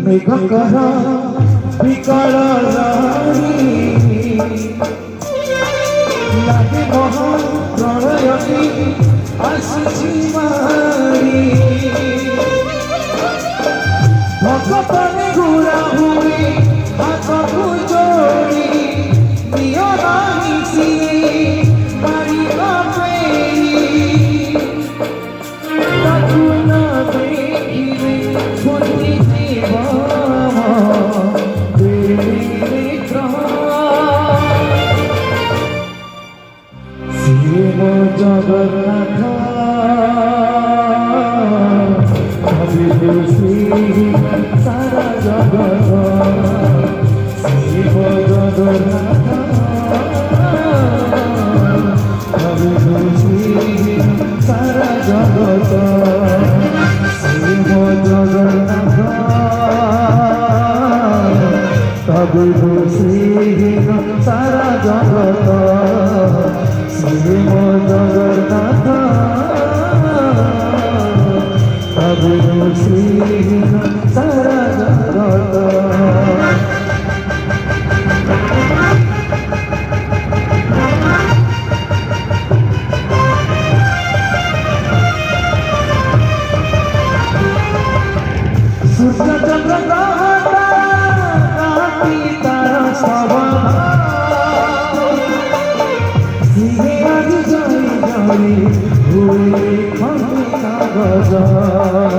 মেঘকর বিকল রানী লাগে মহা প্রলয়টি আসিছি মারি ভক্তনে ঘুরা হুই হাতকু যোড়ি নিয় নাহি সিয়ে মারি কাপেরি তাকু না দেখিবে বন্দি জীবন শিব জগন্নাথ সারা জগত শিব জগন্নাথ সারা জগত শিব জগন্নাথ তবে দোষীহীন সারা জগত শিব জগন্নাথ তবে দোষীহীন সারা জগত সূর্য চন্দ্র কাটি তারা সবাই সিংহে আজ জয় জয় ভুলে খন্ডে কাগজ